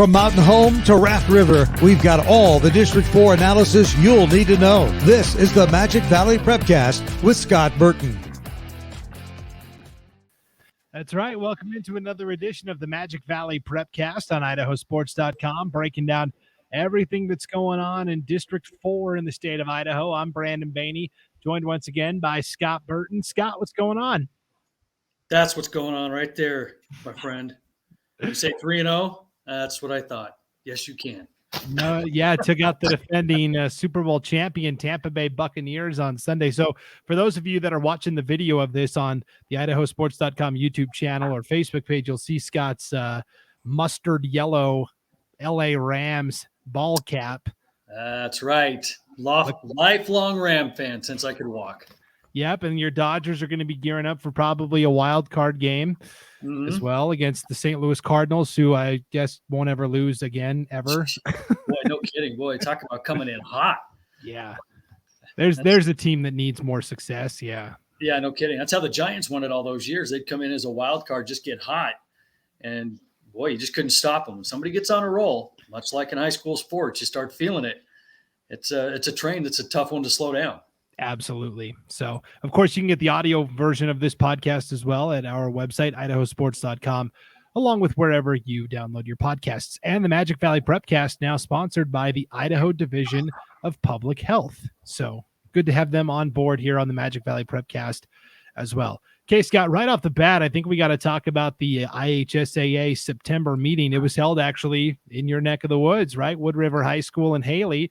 From Mountain Home to Raft River, we've got all the District 4 analysis you'll need to know. This is the Magic Valley Prepcast with Scott Burton. That's right. Welcome into another edition of the Magic Valley Prepcast on IdahoSports.com, breaking down everything that's going on in District 4 in the state of Idaho. I'm Brandon Bainey, joined once again by Scott Burton. Scott, what's going on? That's what's going on right there, my friend. You say 3-0? That's what I thought. Yes, you can. No, yeah, took out the defending Super Bowl champion Tampa Bay Buccaneers on Sunday. So for those of you that are watching the video of this on the IdahoSports.com YouTube channel or Facebook page, you'll see Scott's mustard yellow LA Rams ball cap. That's right. Lifelong Ram fan since I could walk. Yep, and your Dodgers are going to be gearing up for probably a wild card game as well against the St. Louis Cardinals, who I guess won't ever lose again, ever. Boy, no kidding. Boy, talk about coming in hot. Yeah. There's a team that needs more success, yeah. Yeah, no kidding. That's how the Giants won it all those years. They'd come in as a wild card, just get hot, and, boy, you just couldn't stop them. When somebody gets on a roll, much like in high school sports, you start feeling it. It's a train that's a tough one to slow down. Absolutely. So, of course, you can get the audio version of this podcast as well at our website, IdahoSports.com, along with wherever you download your podcasts. And the Magic Valley Prepcast, now sponsored by the Idaho Division of Public Health. So good to have them on board here on the Magic Valley Prepcast as well. Okay, Scott, right off the bat, I think we got to talk about the IHSAA September meeting. It was held actually in your neck of the woods, right? Wood River High School in Haley.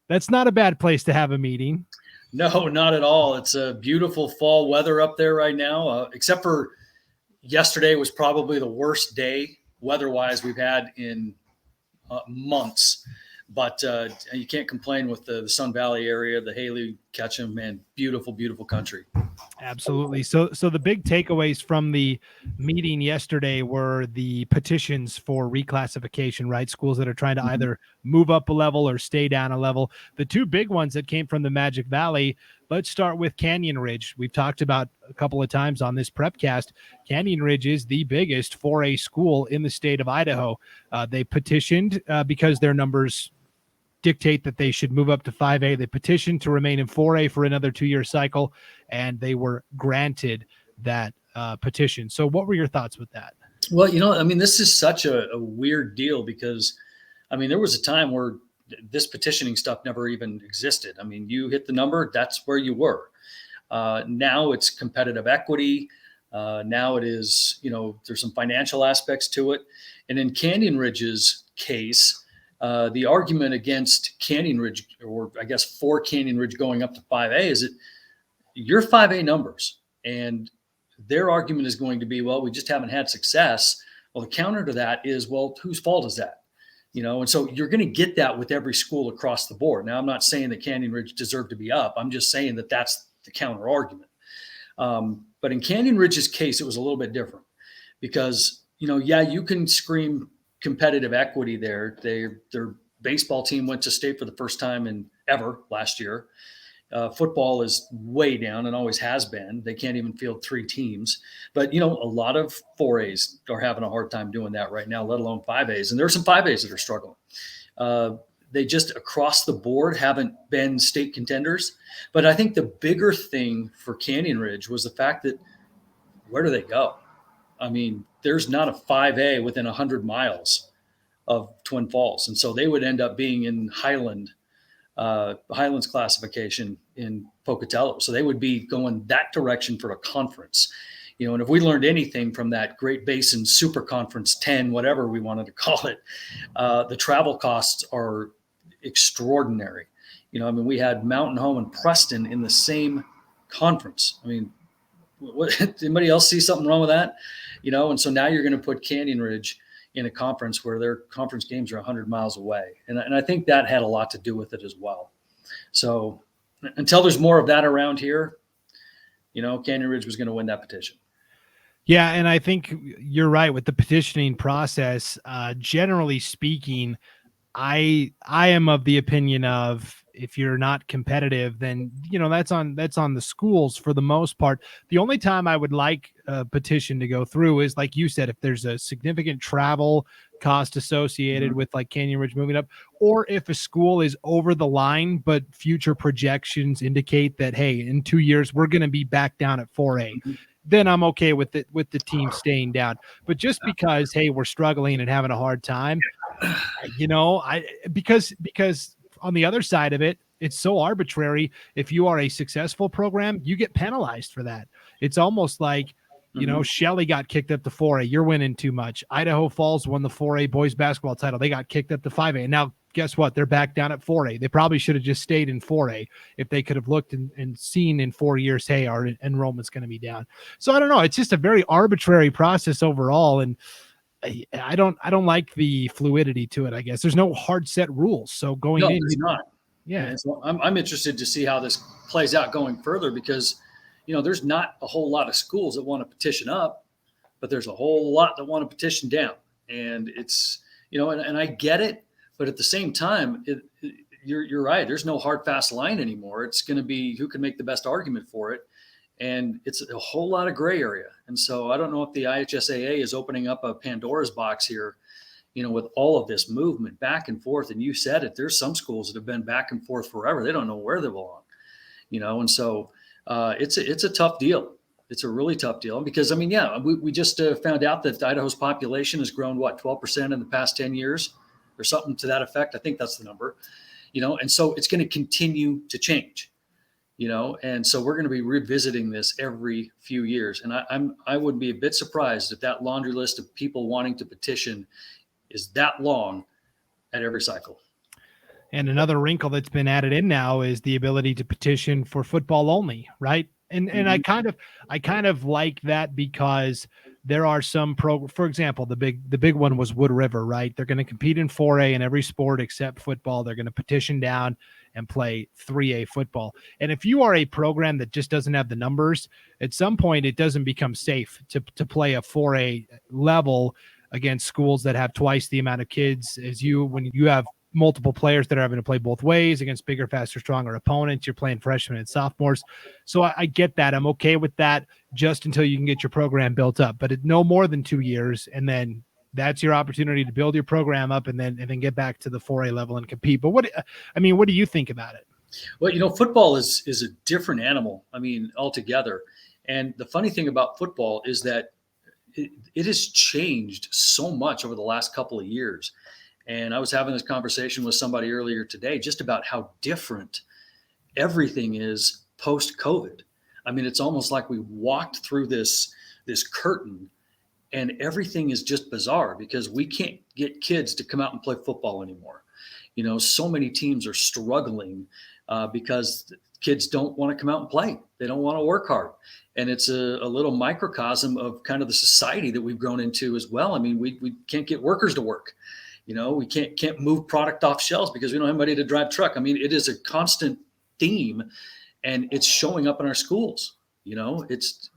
That's not a bad place to have a meeting. No, not at all. It's a beautiful fall weather up there right now, except for yesterday was probably the worst day weather-wise we've had in months. But you can't complain with the Sun Valley area, the Haley, Ketchum, man, beautiful, beautiful country. Absolutely. So the big takeaways from the meeting yesterday were the petitions for reclassification, right? Schools that are trying to either move up a level or stay down a level. The two big ones that came from the Magic Valley, let's start with Canyon Ridge. We've talked about a couple of times on this Prepcast. Canyon Ridge is the biggest 4A school in the state of Idaho. They petitioned because their numbers dictate that they should move up to 5A. They petitioned to remain in 4A for another 2-year cycle, and they were granted that petition. So what were your thoughts with that? Well, this is such a weird deal because, there was a time where this petitioning stuff never even existed. You hit the number, that's where you were. Now it's competitive equity. Now it is, there's some financial aspects to it. And in Canyon Ridge's case, the argument against Canyon Ridge, or I guess for Canyon Ridge going up to 5A, is that your 5A numbers, and their argument is going to be, well, we just haven't had success. Well, the counter to that is, well, whose fault is that? And so you're going to get that with every school across the board. Now, I'm not saying that Canyon Ridge deserved to be up. I'm just saying that that's the counter argument. But in Canyon Ridge's case, it was a little bit different because, you can scream competitive equity there. Their baseball team went to state for the first time in ever last year. Football is way down and always has been. They can't even field 3 teams. But, a lot of 4As are having a hard time doing that right now, let alone 5As. And there are some 5As that are struggling. They just across the board haven't been state contenders. But I think the bigger thing for Canyon Ridge was the fact that where do they go? There's not a 5A within 100 miles of Twin Falls. And so they would end up being in Highlands classification in Pocatello. So they would be going that direction for a conference. And if we learned anything from that Great Basin Super Conference 10, whatever we wanted to call it, the travel costs are extraordinary. We had Mountain Home and Preston in the same conference. What, anybody else see something wrong with that? And so now you're going to put Canyon Ridge in a conference where their conference games are 100 miles away. And I think that had a lot to do with it as well. So until there's more of that around here, Canyon Ridge was going to win that petition. Yeah, and I think you're right with the petitioning process. Generally speaking, I am of the opinion of if you're not competitive, then that's on the schools for the most part. The only time I would like a petition to go through is, like you said, if there's a significant travel cost associated with like Canyon Ridge moving up, or if a school is over the line, but future projections indicate that, hey, in 2 years, we're going to be back down at 4A. Then I'm okay with it, with the team staying down. But just because, hey, we're struggling and having a hard time, because on the other side of it, it's so arbitrary. If you are a successful program, you get penalized for that. It's almost like, Shelley got kicked up to 4A. You're winning too much. Idaho Falls won the 4A boys basketball title. They got kicked up to 5A. And now guess what? They're back down at 4A. They probably should have just stayed in 4A if they could have looked and seen in 4 years, hey, our enrollment's going to be down. So I don't know. It's just a very arbitrary process overall. And I don't like the fluidity to it, I guess. There's no hard set rules. So going in. There's not. Yeah. So I'm interested to see how this plays out going further because, there's not a whole lot of schools that want to petition up, but there's a whole lot that want to petition down. And it's, and I get it, but at the same time, you're right. There's no hard, fast line anymore. It's going to be who can make the best argument for it. And it's a whole lot of gray area. And so I don't know if the IHSAA is opening up a Pandora's box here, with all of this movement back and forth. And you said it, there's some schools that have been back and forth forever. They don't know where they belong, and so it's a tough deal. It's a really tough deal because, we just found out that Idaho's population has grown, 12% in the past 10 years or something to that effect. I think that's the number, and so it's going to continue to change, and so we're going to be revisiting this every few years. And I would be a bit surprised if that laundry list of people wanting to petition is that long at every cycle. And another wrinkle that's been added in now is the ability to petition for football only, right? And I kind of like that because there are some for example, the big one was Wood River, right? They're going to compete in 4A in every sport except football. They're going to petition down and play 3A football. And if you are a program that just doesn't have the numbers, at some point it doesn't become safe to play a 4A level against schools that have twice the amount of kids as you. When you have multiple players that are having to play both ways against bigger, faster, stronger opponents, you're playing freshmen and sophomores. So I get that. I'm okay with that just until you can get your program built up, but no more than 2 years. And then that's your opportunity to build your program up and then get back to the 4A level and compete. But what do you think about it? Well, football is a different animal. Altogether. And the funny thing about football is that it has changed so much over the last couple of years. And I was having this conversation with somebody earlier today just about how different everything is post-COVID. It's almost like we walked through this curtain and everything is just bizarre because we can't get kids to come out and play football anymore. So many teams are struggling because kids don't want to come out and play. They don't want to work hard. And it's a little microcosm of kind of the society that we've grown into as well. We can't get workers to work. We can't move product off shelves because we don't have anybody to drive truck. It is a constant theme and it's showing up in our schools. It's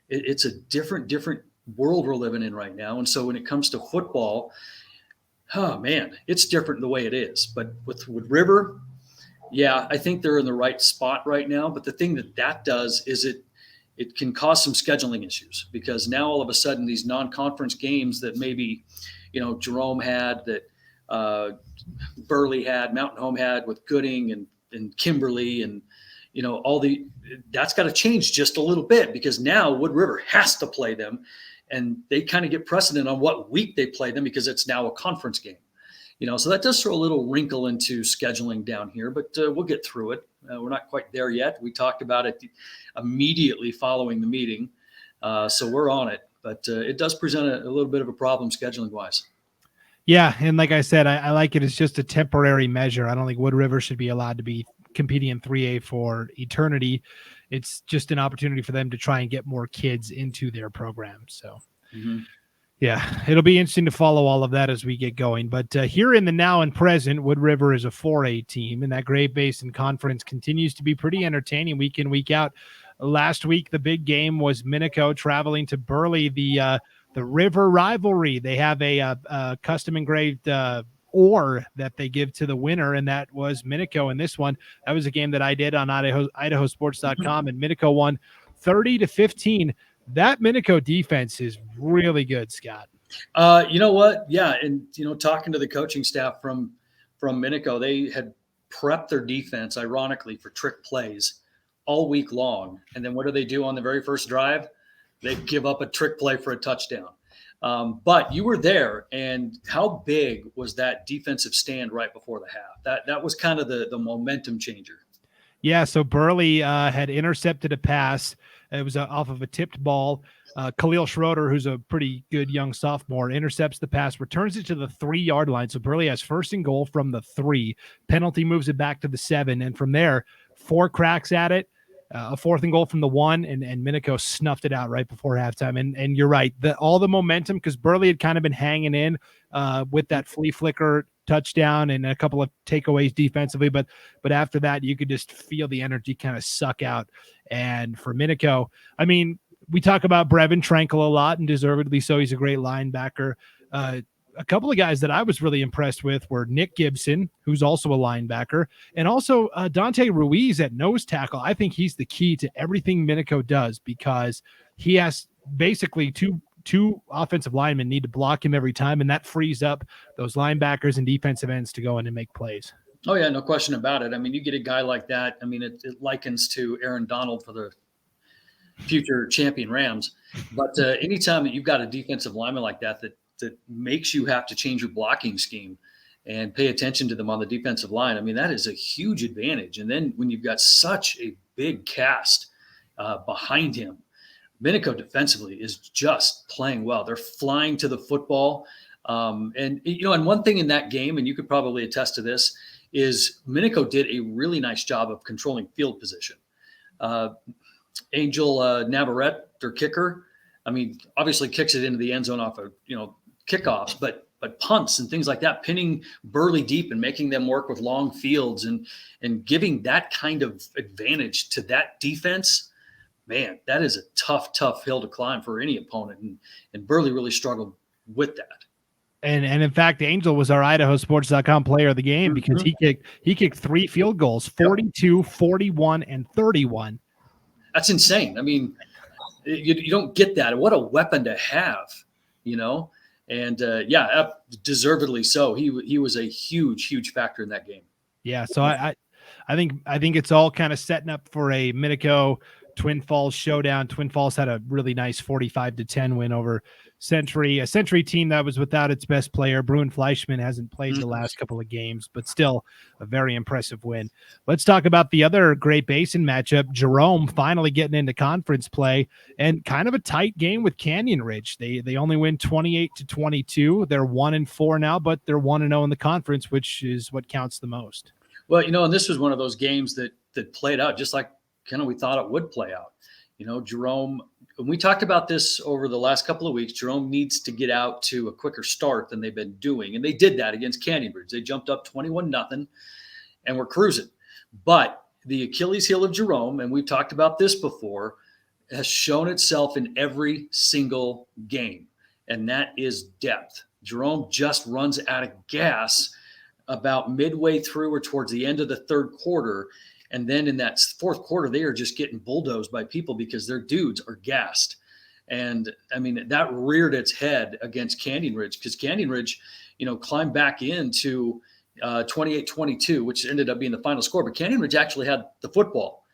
a different world we're living in right now. And so when it comes to football, oh man, it's different the way it is. But with River, yeah, I think they're in the right spot right now. But the thing that does is it can cause some scheduling issues because now all of a sudden these non-conference games that maybe, Jerome had, that Burley had, Mountain Home had with Gooding and Kimberly and, that's got to change just a little bit because now Wood River has to play them and they kind of get precedent on what week they play them because it's now a conference game. So that does throw a little wrinkle into scheduling down here, but we'll get through it. We're not quite there yet. We talked about it immediately following the meeting. So we're on it, but it does present a little bit of a problem scheduling wise. Yeah. And like I said, I like it as just a temporary measure. I don't think Wood River should be allowed to be competing in 3A for eternity. It's just an opportunity for them to try and get more kids into their program. So yeah, it'll be interesting to follow all of that as we get going. But here in the now and present, Wood River is a 4A team, and that Great Basin Conference continues to be pretty entertaining week in, week out. Last week, the big game was Minico traveling to Burley, the river rivalry. They have a custom engraved ore that they give to the winner, and that was Minico in this one. That was a game that I did on IdahoSports.com, and Minico won 30-15. That Minico defense is really good, Scott. You know what? Yeah, and talking to the coaching staff from Minico, they had prepped their defense, ironically, for trick plays all week long. And then what do they do on the very first drive? They give up a trick play for a touchdown. But you were there, and how big was that defensive stand right before the half? That was kind of the momentum changer. Yeah, so Burley had intercepted a pass. It was off of a tipped ball. Khalil Schroeder, who's a pretty good young sophomore, intercepts the pass, returns it to the 3-yard line. So Burley has first and goal from the 3. Penalty moves it back to the 7. And from there, 4 cracks at it, a 4th and goal from the 1, and Minico snuffed it out right before halftime. And you're right, all the momentum, because Burley had kind of been hanging in with that flea flicker touchdown and a couple of takeaways defensively, but after that, you could just feel the energy kind of suck out. And for Minico, I mean, we talk about Brevin Tranquil a lot, and deservedly so. He's a great linebacker. A couple of guys that I was really impressed with were Nick Gibson, who's also a linebacker, and also Dante Ruiz at nose tackle. I think he's the key to everything Minico does, because he has basically two offensive linemen need to block him every time, and that frees up those linebackers and defensive ends to go in and make plays. Oh, yeah, no question about it. I mean, you get a guy like that. I mean, it likens to Aaron Donald for the future champion Rams. But anytime that you've got a defensive lineman like that makes you have to change your blocking scheme and pay attention to them on the defensive line, I mean, that is a huge advantage. And then when you've got such a big cast behind him, Minico defensively is just playing well. They're flying to the football. And one thing in that game, and you could probably attest to this, is Minico did a really nice job of controlling field position. Angel Navarrete, their kicker, I mean, obviously kicks it into the end zone off of, kickoffs, but punts and things like that, pinning Burley deep and making them work with long fields and giving that kind of advantage to that defense. Man, that is a tough hill to climb for any opponent. And Burley really struggled with that. And in fact, Angel was our IdahoSports.com player of the game, because he kicked 3 field goals, 42, 41, and 31. That's insane. I mean, you don't get that. What a weapon to have, And deservedly so. He was a huge factor in that game. Yeah. So I think it's all kind of setting up for a Minico Twin Falls showdown. Twin Falls had a really nice 45-10 win over Century, a Century team that was without its best player. Bruin Fleischman hasn't played the last couple of games, but still a very impressive win. Let's talk about the other Great Basin matchup. Jerome finally getting into conference play, and kind of a tight game with Canyon Ridge. They only win 28-22. They're 1-4 now, but they're 1-0 in the conference, which is what counts the most. Well, and this was one of those games that played out just like kind of we thought it would play out. Jerome, and we talked about this over the last couple of weeks, Jerome needs to get out to a quicker start than they've been doing. And they did that against Canyon Ridge. They jumped up 21-0 and were cruising. But the Achilles heel of Jerome, and we've talked about this before, has shown itself in every single game. And that is depth. Jerome just runs out of gas about midway through or towards the end of the third quarter. And then in that fourth quarter, they are just getting bulldozed by people because their dudes are gassed. And I mean, that reared its head against Canyon Ridge, because Canyon Ridge, climbed back into 28-22, which ended up being the final score. But Canyon Ridge actually had the football,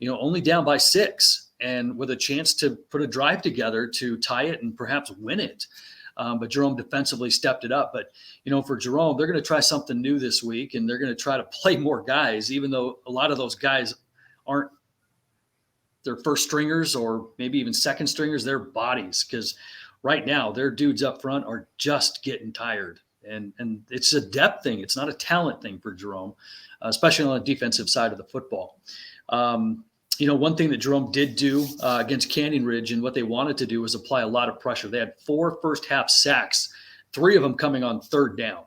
only down by 6, and with a chance to put a drive together to tie it and perhaps win it. But Jerome defensively stepped it up. But, for Jerome, they're going to try something new this week, and they're going to try to play more guys, even though a lot of those guys aren't their first stringers or maybe even second stringers, they're bodies, because right now their dudes up front are just getting tired. And it's a depth thing. It's not a talent thing for Jerome, especially on the defensive side of the football. One thing that Jerome did do against Canyon Ridge, and what they wanted to do, was apply a lot of pressure. They had 4 first-half sacks, 3 of them coming on third down,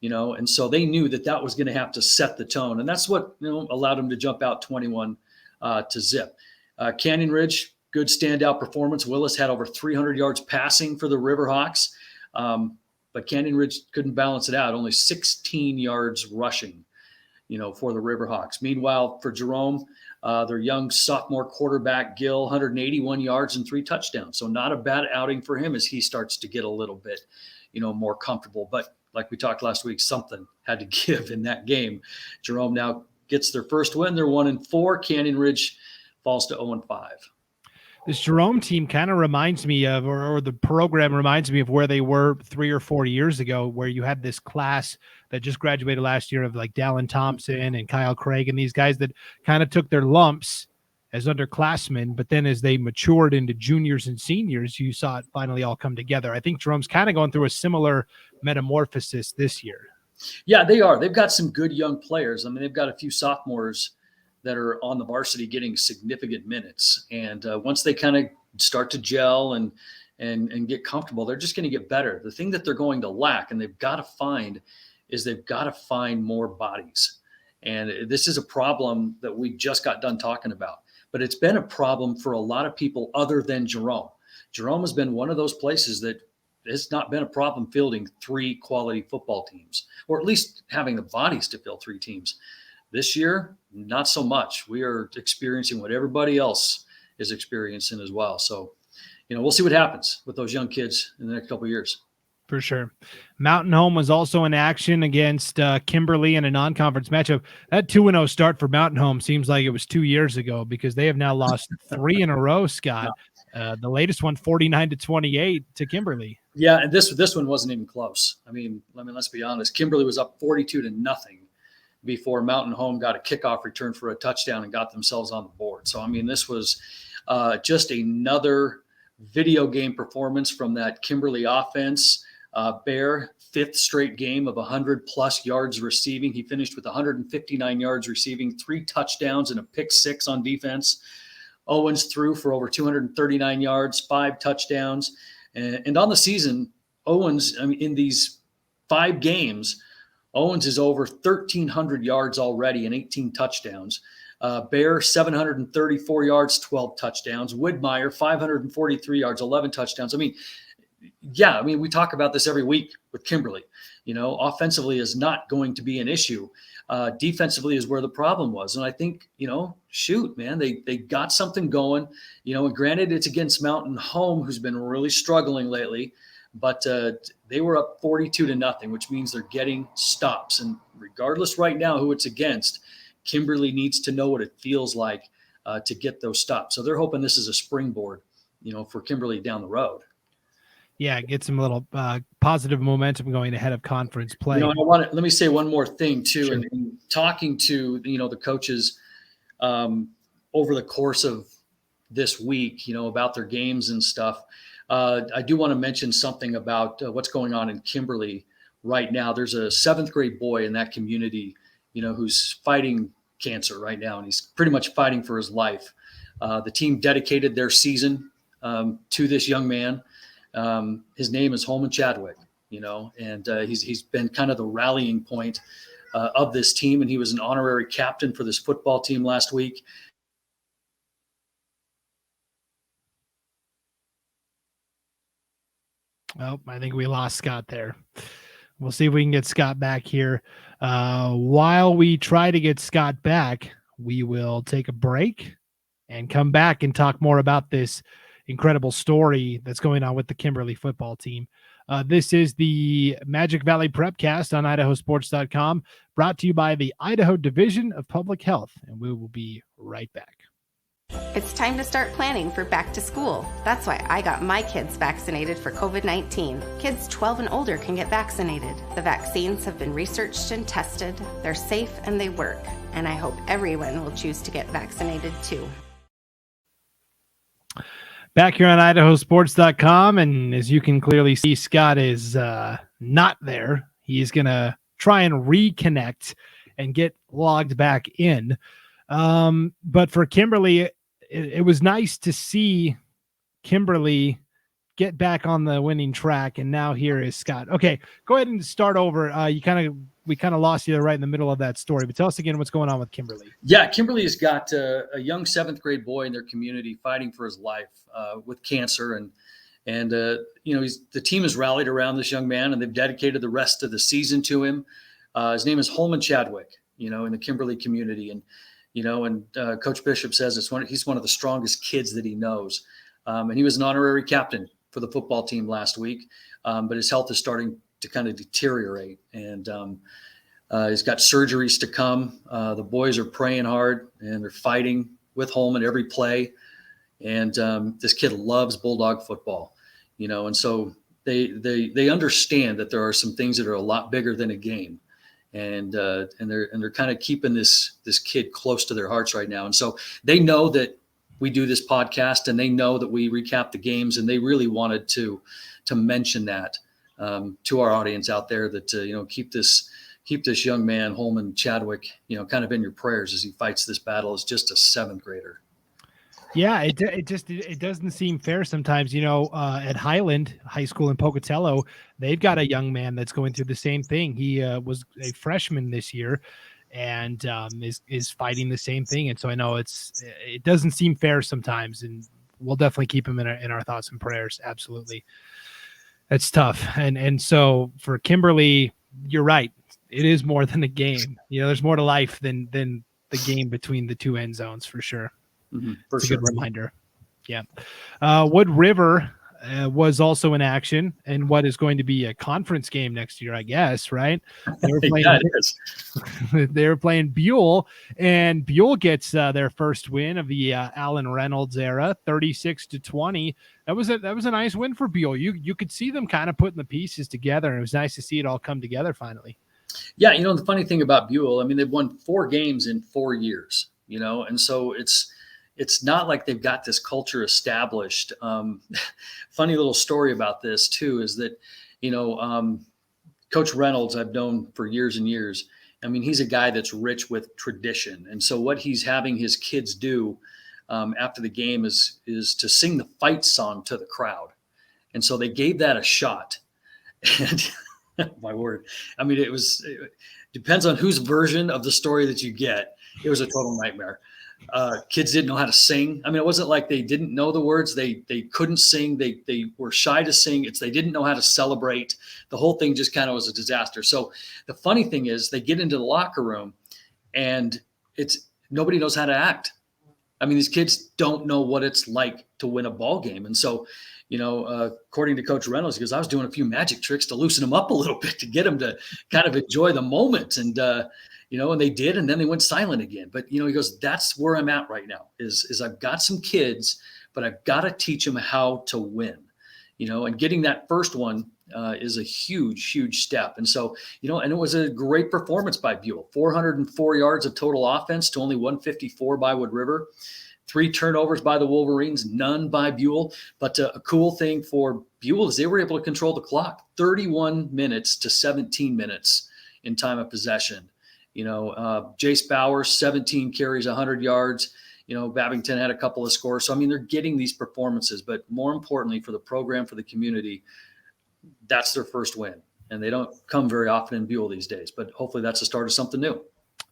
and so they knew that was going to have to set the tone. And that's what allowed them to jump out 21-0. Canyon Ridge, good standout performance. Willis had over 300 yards passing for the Riverhawks, but Canyon Ridge couldn't balance it out, only 16 yards rushing, for the Riverhawks. Meanwhile, for Jerome, Their young sophomore quarterback, Gill, 181 yards and 3 touchdowns. So not a bad outing for him as he starts to get a little bit, more comfortable. But like we talked last week, something had to give in that game. Jerome now gets their first win. They're 1-4. Canyon Ridge falls to 0-5. This Jerome team kind of reminds me of, or the program reminds me of where they were 3 or 4 years ago, where you had this class that just graduated last year of like Dallin Thompson and Kyle Craig and these guys that kind of took their lumps as underclassmen, but then as they matured into juniors and seniors, you saw it finally all come together. I think Jerome's kind of going through a similar metamorphosis this year. Yeah, they are. They've got some good young players. I mean, they've got a few sophomores that are on the varsity getting significant minutes. And once they kind of start to gel and get comfortable, they're just going to get better. The thing that they're going to lack, and they've got to find more bodies. And this is a problem that we just got done talking about. But it's been a problem for a lot of people other than Jerome. Jerome has been one of those places that it's not been a problem fielding 3 quality football teams, or at least having the bodies to fill 3 teams. This year, not so much. We are experiencing what everybody else is experiencing as well. So, we'll see what happens with those young kids in the next couple of years. For sure. Mountain Home was also in action against Kimberly in a non-conference matchup. That 2-0 start for Mountain Home seems like it was 2 years ago because they have now lost 3 in a row, Scott. The latest one, 49-28 to Kimberly. Yeah, and this one wasn't even close. I mean, let's be honest. Kimberly was up 42-0 before Mountain Home got a kickoff return for a touchdown and got themselves on the board. So, I mean, this was just another video game performance from that Kimberly offense. Bear, 5th straight game of 100-plus yards receiving. He finished with 159 yards receiving, 3 touchdowns and a pick 6 on defense. Owens threw for over 239 yards, 5 touchdowns. And on the season, Owens, in these 5 games, Owens is over 1,300 yards already and 18 touchdowns. Bear, 734 yards, 12 touchdowns. Widmeyer, 543 yards, 11 touchdowns. We talk about this every week with Kimberly. Offensively is not going to be an issue. Defensively is where the problem was. And I think, they got something going. And granted, it's against Mountain Home, who's been really struggling lately. But they were up 42-0, which means they're getting stops. And regardless right now who it's against, Kimberly needs to know what it feels like to get those stops. So they're hoping this is a springboard, for Kimberly down the road. Yeah, get some little positive momentum going ahead of conference play. Let me say one more thing too. Sure. And talking to the coaches over the course of this week, about their games and stuff. I do want to mention something about what's going on in Kimberly right now. There's a 7th grade boy in that community, who's fighting cancer right now, and he's pretty much fighting for his life. The team dedicated their season to this young man. His name is Holman Chadwick, and he's been kind of the rallying point of this team, and he was an honorary captain for this football team last week. Well, I think we lost Scott there. We'll see if we can get Scott back here. While we try to get Scott back, we will take a break and come back and talk more about this incredible story that's going on with the Kimberly football team. This is the Magic Valley Prepcast on IdahoSports.com, brought to you by the Idaho Division of Public Health, and we will be right back. It's time to start planning for back to school. That's why I got my kids vaccinated for COVID-19. Kids 12 and older can get vaccinated. The vaccines have been researched and tested. They're safe and they work. And I hope everyone will choose to get vaccinated too. Back here on IdahoSports.com, and as you can clearly see, Scott is not there. He's going to try and reconnect and get logged back in. But for Kimberly, it was nice to see Kimberly get back on the winning track, and now here is Scott. Okay, go ahead and start over. We kind of lost you right in the middle of that story, but tell us again what's going on with Kimberly. Yeah, Kimberly's got a young 7th grade boy in their community fighting for his life with cancer, and the team has rallied around this young man, and they've dedicated the rest of the season to him. His name is Holman Chadwick, in the Kimberly community, and and Coach Bishop says he's one of the strongest kids that he knows. And he was an honorary captain for the football team last week, but his health is starting to kind of deteriorate. And he's got surgeries to come. The boys are praying hard, and they're fighting with Holman every play. And this kid loves Bulldog football, and so they understand that there are some things that are a lot bigger than a game. And they're kind of keeping this kid close to their hearts right now. And so they know that we do this podcast, and they know that we recap the games, and they really wanted to mention that to our audience out there, that keep this young man, Holman Chadwick, kind of in your prayers as he fights this battle as just a 7th grader. Yeah, it doesn't seem fair sometimes. At Highland High School in Pocatello, they've got a young man that's going through the same thing. He was a freshman this year, and is fighting the same thing. And so I know it doesn't seem fair sometimes, and we'll definitely keep him in our thoughts and prayers. Absolutely, it's tough. And so for Kimberly, you're right. It is more than a game. There's more to life than the game between the two end zones, for sure. Mm-hmm, it's a good reminder. Yeah. Wood River was also in action in what is going to be a conference game next year, I guess, right? They were playing, yeah, it is. They were playing Buell, and Buell gets their first win of the Alan Reynolds era, 36-20. That was a nice win for Buell. You could see them kind of putting the pieces together, and it was nice to see it all come together finally. Yeah, the funny thing about Buell, they've won 4 games in 4 years, and so it's not like they've got this culture established. Funny little story about this too is that, Coach Reynolds, I've known for years and years. He's a guy that's rich with tradition. And so what he's having his kids do after the game is to sing the fight song to the crowd. And so they gave that a shot. And my word, it depends on whose version of the story that you get. It was a total nightmare. Kids didn't know how to sing. It wasn't like they didn't know the words. They couldn't sing. They were shy to sing. They didn't know how to celebrate. The whole thing just kind of was a disaster. So the funny thing is they get into the locker room, and nobody knows how to act. These kids don't know what it's like to win a ball game. And so, according to Coach Reynolds, he goes, I was doing a few magic tricks to loosen them up a little bit, to get them to kind of enjoy the moment. And, and they did, and then they went silent again. But, he goes, that's where I'm at right now is I've got some kids, but I've got to teach them how to win, and getting that first one is a huge, huge step. And so, and it was a great performance by Buell, 404 yards of total offense to only 154 by Wood River, 3 turnovers by the Wolverines, none by Buell. But a cool thing for Buell is they were able to control the clock, 31 minutes to 17 minutes in time of possession. Jace Bowers, 17 carries, 100 yards. Babington had a couple of scores. So, they're getting these performances. But more importantly, for the program, for the community, that's their first win. And they don't come very often in Buell these days. But hopefully that's the start of something new.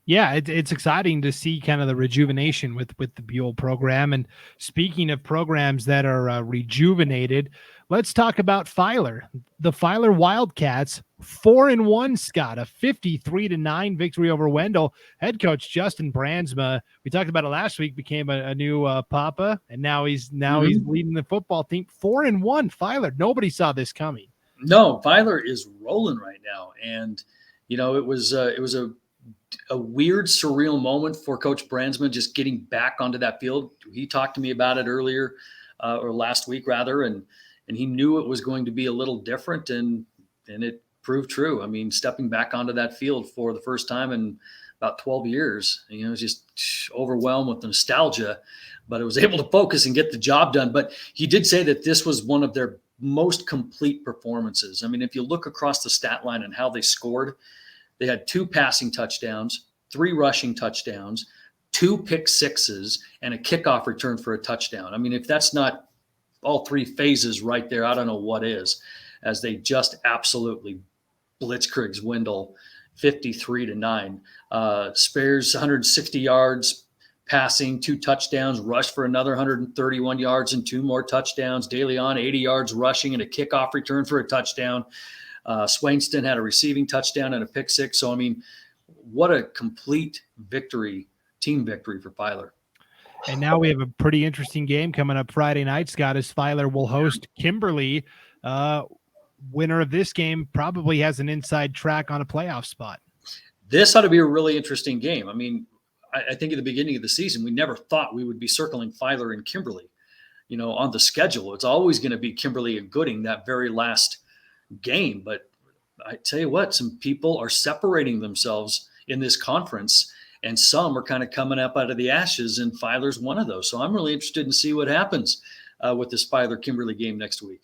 Yeah, it's exciting to see kind of the rejuvenation with the Buell program. And speaking of programs that are rejuvenated, let's talk about Filer. The Filer Wildcats, 4-1, Scott, a 53-9 victory over Wendell. Head coach Justin Brandsma, we talked about it last week, became a new papa, and now he's leading the football team. 4-1, Filer. Nobody saw this coming. No, Filer is rolling right now, and it was a weird, surreal moment for Coach Brandsma just getting back onto that field. He talked to me about it earlier, or last week rather, and he knew it was going to be a little different, and it proved true. Stepping back onto that field for the first time in about 12 years, it was just overwhelmed with nostalgia, but it was able to focus and get the job done. But he did say that this was one of their most complete performances. If you look across the stat line and how they scored, they had 2 passing touchdowns, 3 rushing touchdowns, 2 pick sixes, and a kickoff return for a touchdown. If that's not all 3 phases right there, I don't know what is, as they just absolutely blitzkriegs Wendell 53-9. Spares 160 yards passing, 2 touchdowns, rushed for another 131 yards and 2 more touchdowns. DeLeon, 80 yards rushing and a kickoff return for a touchdown. Swainston had a receiving touchdown and a pick six. So, what a complete victory team victory for Filer. And now we have a pretty interesting game coming up Friday night, Scott, as Filer will host Kimberly. Winner of this game probably has an inside track on a playoff spot. This ought to be a really interesting game. I mean, I think at the beginning of the season, we never thought we would be circling Filer and Kimberly, on the schedule. It's always going to be Kimberly and Gooding, that very last game. But I tell you what, some people are separating themselves in this conference, and some are kind of coming up out of the ashes, and Filer's one of those. So I'm really interested in see what happens with this Filer-Kimberly game next week.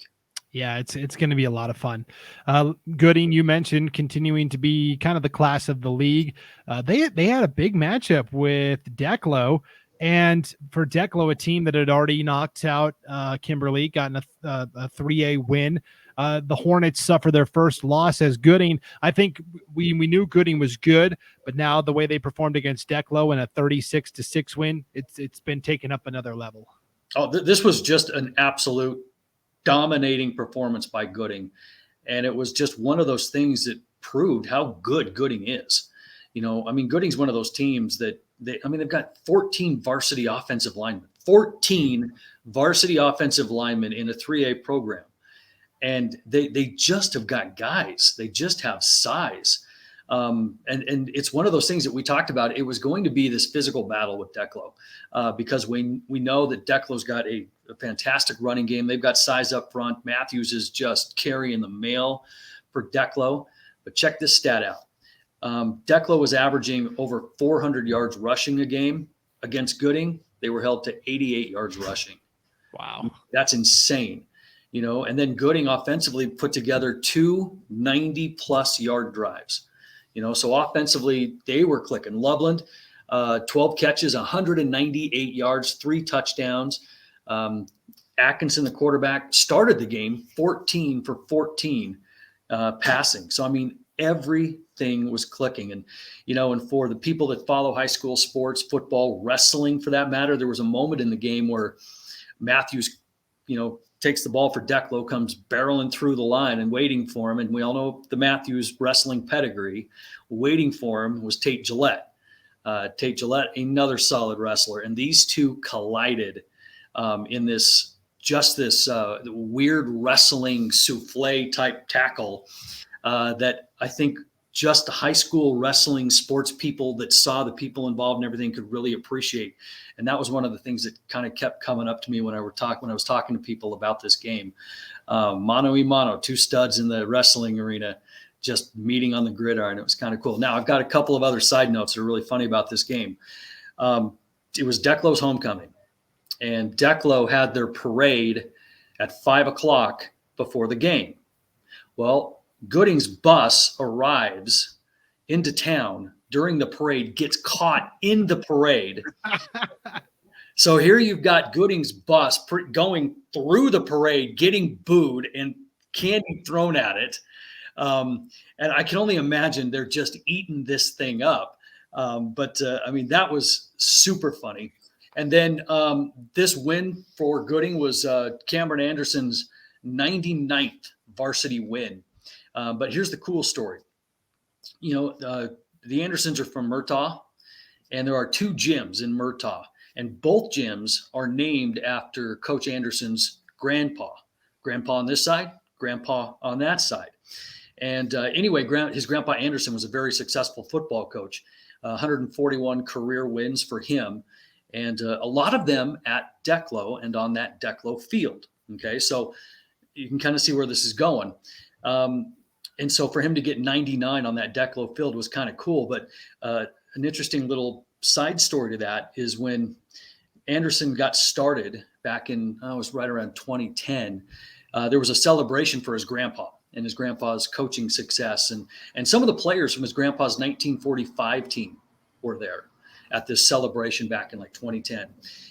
Yeah, it's going to be a lot of fun. Gooding, you mentioned, continuing to be kind of the class of the league. They had a big matchup with Declo, and for Declo, a team that had already knocked out Kimberly, gotten a 3A win. The Hornets suffer their first loss as Gooding. I think we knew Gooding was good, but now the way they performed against Declo in a 36-6 win, it's been taken up another level. Oh, this was just an absolute dominating performance by Gooding. And it was just one of those things that proved how good Gooding is. Gooding's one of those teams that they've got 14 varsity offensive linemen, 14 varsity offensive linemen in a 3A program. And they just have got guys. They just have size. And it's one of those things that we talked about. It was going to be this physical battle with Declo because we know that Declo's got a fantastic running game. They've got size up front. Matthews is just carrying the mail for Declo. But check this stat out. Declo was averaging over 400 yards rushing a game against Gooding. They were held to 88 yards rushing. Wow. That's insane. And then Gooding offensively put together 2 90-plus yard drives. So offensively, they were clicking. Loveland, 12 catches, 198 yards, 3 touchdowns. Atkinson, the quarterback, started the game 14 for 14 passing. So, everything was clicking. And for the people that follow high school sports, football, wrestling for that matter, there was a moment in the game where Matthews, takes the ball for Declo, comes barreling through the line and waiting for him. And we all know the Matthews wrestling pedigree. Waiting for him was Tate Gillette. Tate Gillette, another solid wrestler. And these two collided in this weird wrestling souffle type tackle that I think just the high school wrestling sports people that saw the people involved and everything could really appreciate. And that was one of the things that kind of kept coming up to me when I was talking to people about this game. Mano y mano, 2 studs in the wrestling arena, just meeting on the gridiron. It was kind of cool. Now I've got a couple of other side notes that are really funny about this game. It was Declo's homecoming, and Declo had their parade at 5:00 before the game. Well, Gooding's bus arrives into town during the parade, gets caught in the parade. So here you've got Gooding's bus going through the parade, getting booed and candy thrown at it. And I can only imagine they're just eating this thing up. That was super funny. And then this win for Gooding was Cameron Anderson's 99th varsity win. But here's the cool story. The Andersons are from Murtaugh, and there are 2 gyms in Murtaugh, and both gyms are named after Coach Anderson's grandpa. Grandpa on this side, grandpa on that side. And his grandpa Anderson was a very successful football coach, 141 career wins for him, and a lot of them at Declo and on that Declo field. Okay, so you can kind of see where this is going. And so for him to get 99 on that Declo field was kind of cool. But an interesting little side story to that is when Anderson got started back in, it was right around 2010, there was a celebration for his grandpa and his grandpa's coaching success. And some of the players from his grandpa's 1945 team were there at this celebration back in like 2010.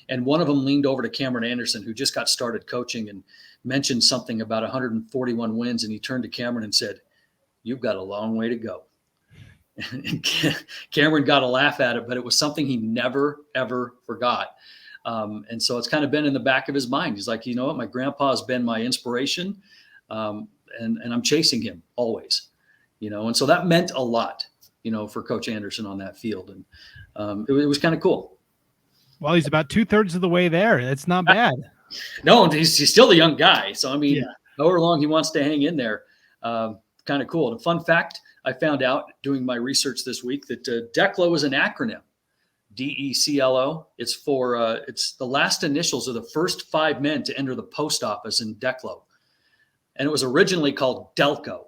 And one of them leaned over to Cameron Anderson, who just got started coaching, and mentioned something about 141 wins. And he turned to Cameron and said, "You've got a long way to go." And Cameron got a laugh at it, but it was something he never, ever forgot. And so it's kind of been in the back of his mind. He's like, you know what? My grandpa has been my inspiration. And I'm chasing him always, and so that meant a lot. for Coach Anderson on that field. And it was kind of cool. Well, he's about 2/3 of the way there. That's not bad. No, he's still a young guy. So, however long he wants to hang in there, kind of cool. And a fun fact I found out doing my research this week that Declo is an acronym. DECLO. It's it's the last initials of the first 5 men to enter the post office in Declo. And it was originally called Delco,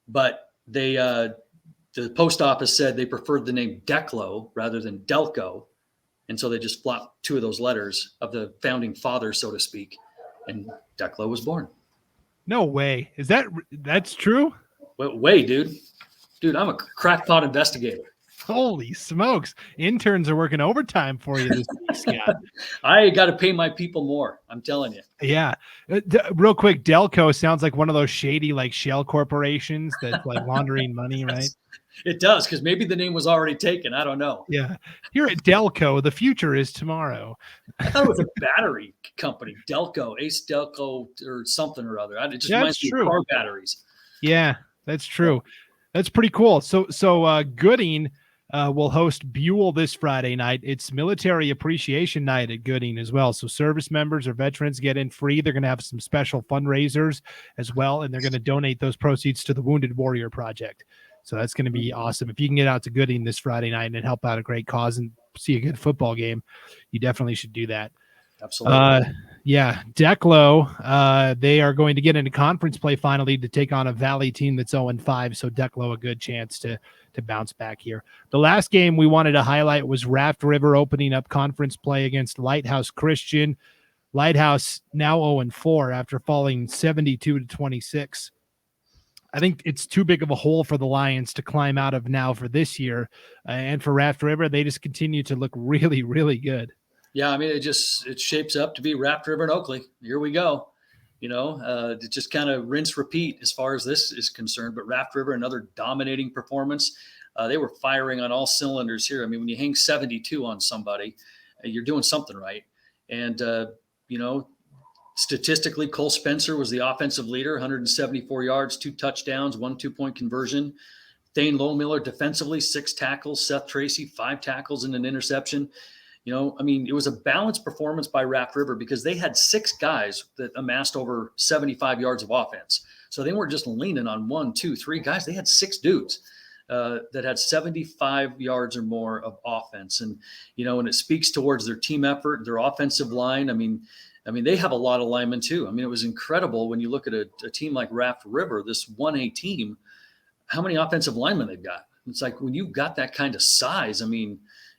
but the post office said they preferred the name Declo rather than Delco. And so they just flopped 2 of those letters of the founding fathers, so to speak. And Declo was born. No way. That's true? Way, dude. Dude, I'm a crackpot investigator. Holy smokes. Interns are working overtime for you this week, Scott. I got to pay my people more. I'm telling you. Yeah. Real quick, Delco sounds like one of those shady shell corporations that's laundering money, right? It does, because maybe the name was already taken. I don't know. Yeah. Here at Delco, the future is tomorrow. I thought it was a battery company, Delco, Ace Delco or something or other. It just reminds me of car batteries. Yeah, that's true. That's pretty cool. So Gooding will host Buell this Friday night. It's Military Appreciation Night at Gooding as well. So service members or veterans get in free. They're going to have some special fundraisers as well, and they're going to donate those proceeds to the Wounded Warrior Project. So that's going to be awesome. If you can get out to Gooding this Friday night and help out a great cause and see a good football game, you definitely should do that. Absolutely. Yeah, Declo, they are going to get into conference play finally to take on a Valley team that's 0-5, so Declo a good chance to bounce back here. The last game we wanted to highlight was Raft River opening up conference play against Lighthouse Christian. Lighthouse now 0-4 after falling 72-26. I think it's too big of a hole for the Lions to climb out of now for this year. And for Raft River, they just continue to look really, really good. Yeah, it shapes up to be Raft River and Oakley. Here we go. It just kind of rinse repeat as far as this is concerned. But Raft River, another dominating performance. They were firing on all cylinders here. When you hang 72 on somebody, you're doing something right. And, statistically, Cole Spencer was the offensive leader, 174 yards, 2 touchdowns, 1 2-point conversion. Thane Lohmiller defensively, 6 tackles. Seth Tracy, 5 tackles and an interception. It was a balanced performance by Raft River because they had 6 guys that amassed over 75 yards of offense. So they weren't just leaning on 1, 2, 3 guys. They had 6 dudes that had 75 yards or more of offense. And, and it speaks towards their team effort, their offensive line. They have a lot of linemen too. It was incredible when you look at a team like Raft River, this 1A team, how many offensive linemen they've got. It's like when you've got that kind of size, a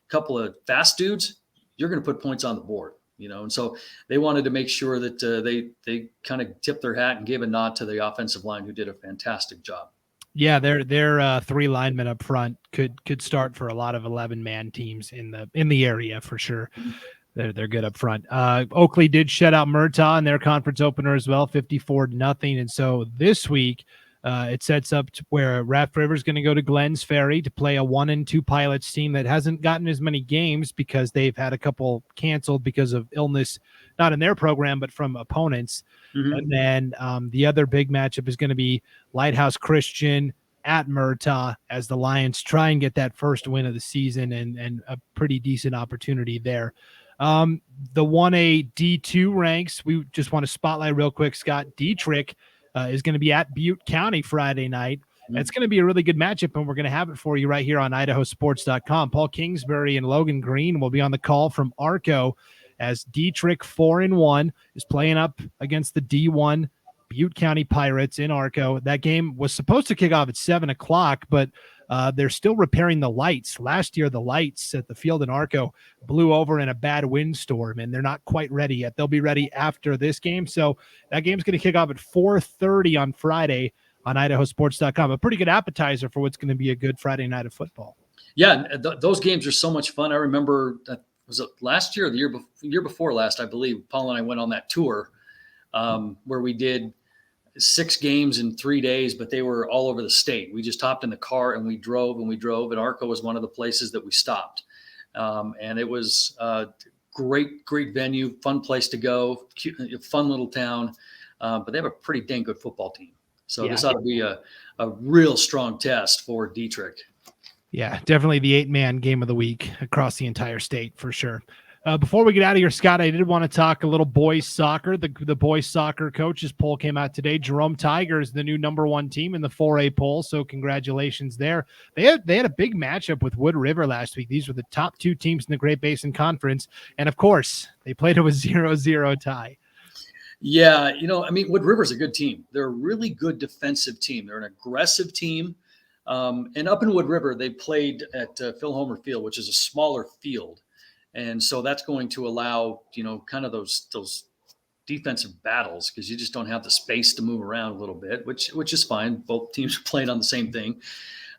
couple of fast dudes, you're going to put points on the board, and so they wanted to make sure that they kind of tipped their hat and gave a nod to the offensive line, who did a fantastic job. Yeah, their 3 linemen up front could start for a lot of 11-man teams in the area for sure. They're good up front. Oakley did shut out Murtaugh in their conference opener as well, 54-0. And so this week, it sets up to where Raft River is going to go to Glens Ferry to play a 1-2 Pilots team that hasn't gotten as many games because they've had a couple canceled because of illness, not in their program, but from opponents. Mm-hmm. And then the other big matchup is going to be Lighthouse Christian at Murtaugh as the Lions try and get that first win of the season and a pretty decent opportunity there. The 1A D2 ranks, we just want to spotlight real quick, Scott. Dietrich is going to be at Butte County Friday night. It's going to be a really good matchup, and we're going to have it for you right here on IdahoSports.com. Paul Kingsbury and Logan Green will be on the call from Arco as Dietrich 4-1 is playing up against the D1 Butte County Pirates in Arco. That game was supposed to kick off at 7:00, but they're still repairing the lights. Last year, the lights at the field in Arco blew over in a bad windstorm, and they're not quite ready yet. They'll be ready after this game. So that game's going to kick off at 4:30 on Friday on IdahoSports.com. A pretty good appetizer for what's going to be a good Friday night of football. Yeah, those games are so much fun. I remember, was it last year or the year before last, I believe, Paul and I went on that tour where we did 6 games in 3 days, but they were all over the state. We just hopped in the car and we drove, and Arco was one of the places that we stopped. And it was a great venue, fun place to go, cute, fun little town. But they have a pretty dang good football team. So This ought to be a real strong test for Dietrich. Yeah, definitely the 8-man game of the week across the entire state for sure. Before we get out of here, Scott, I did want to talk a little boys soccer. The boys soccer coaches poll came out today. Jerome Tigers, the new #1 team in the 4A poll. So congratulations there. They had a big matchup with Wood River last week. These were the top 2 teams in the Great Basin Conference. And of course, they played it with 0-0 tie. Yeah. Wood River's a good team. They're a really good defensive team. They're an aggressive team. And up in Wood River, they played at Phil Homer Field, which is a smaller field. And so that's going to allow, kind of those defensive battles, because you just don't have the space to move around a little bit, which is fine. Both teams are playing on the same thing.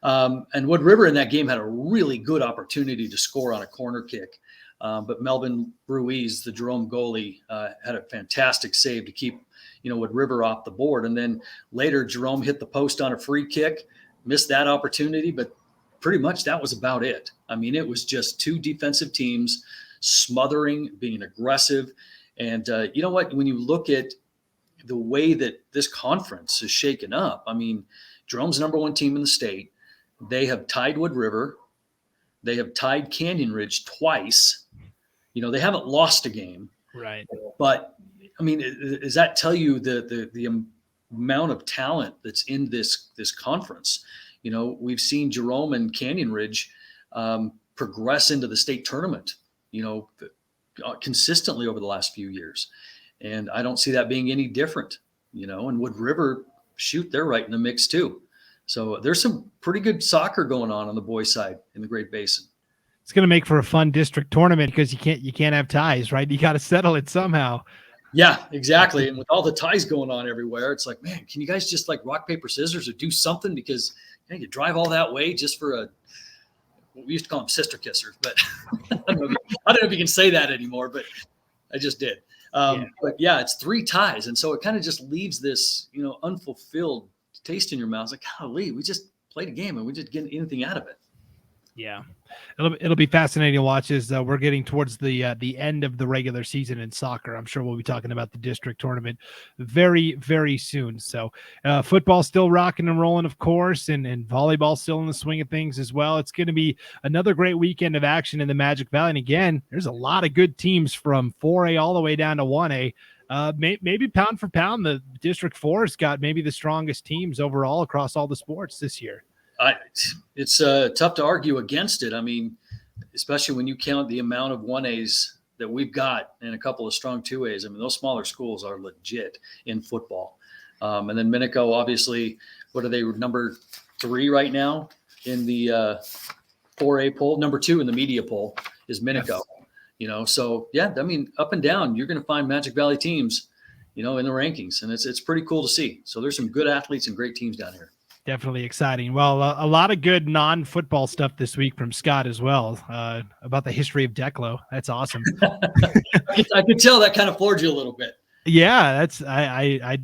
And Wood River in that game had a really good opportunity to score on a corner kick. But Melvin Ruiz, the Jerome goalie, had a fantastic save to keep, Wood River off the board. And then later, Jerome hit the post on a free kick, missed that opportunity, but pretty much that was about it. I mean, it was just 2 defensive teams smothering, being aggressive. And you know what? When you look at the way that this conference is shaken up, I mean, Jerome's #1 team in the state. They have tied Wood River. They have tied Canyon Ridge twice. They haven't lost a game. Right. But, I mean, does that tell you the amount of talent that's in this conference? We've seen Jerome and Canyon Ridge progress into the state tournament, consistently over the last few years. And I don't see that being any different, and Wood River, they're right in the mix too. So there's some pretty good soccer going on the boys' side in the Great Basin. It's going to make for a fun district tournament because you can't have ties, right? You got to settle it somehow. Yeah, exactly. And with all the ties going on everywhere, it's like, man, can you guys just like rock, paper, scissors or do something? Because you drive all that way just for we used to call them sister kissers, but I don't know if you can say that anymore, but I just did. But yeah, it's 3 ties. And so it kind of just leaves this, unfulfilled taste in your mouth. It's like, golly, we just played a game and we didn't get anything out of it. Yeah, it'll be fascinating to watch as we're getting towards the end of the regular season in soccer. I'm sure we'll be talking about the district tournament very, very soon. So football still rocking and rolling, of course, and volleyball still in the swing of things as well. It's going to be another great weekend of action in the Magic Valley. And again, there's a lot of good teams from 4A all the way down to 1A. Maybe pound for pound, the District 4 has got maybe the strongest teams overall across all the sports this year. It's tough to argue against it. I mean, especially when you count the amount of 1As that we've got and a couple of strong 2As. I mean, those smaller schools are legit in football. And then Minico, obviously, what are they, #3 right now in the 4A poll? #2 in the media poll is Minico. Yes. So yeah, I mean, up and down, you're going to find Magic Valley teams, in the rankings, and it's pretty cool to see. So there's some good athletes and great teams down here. Definitely exciting. Well, a lot of good non-football stuff this week from Scott as well, about the history of Declo. That's awesome. I could tell that kind of floored you a little bit. Yeah, that's I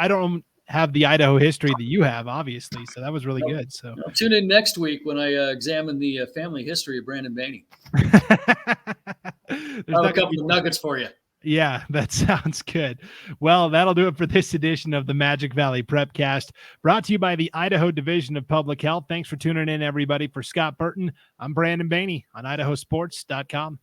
don't have the Idaho history that you have, obviously, so that was really good. So tune in next week when I examine the family history of Brandon Bainey. I'll have a couple of nuggets for you. Yeah, that sounds good. Well, that'll do it for this edition of the Magic Valley Prepcast, brought to you by the Idaho Division of Public Health. Thanks for tuning in, everybody. For Scott Burton, I'm Brandon Bainey on IdahoSports.com.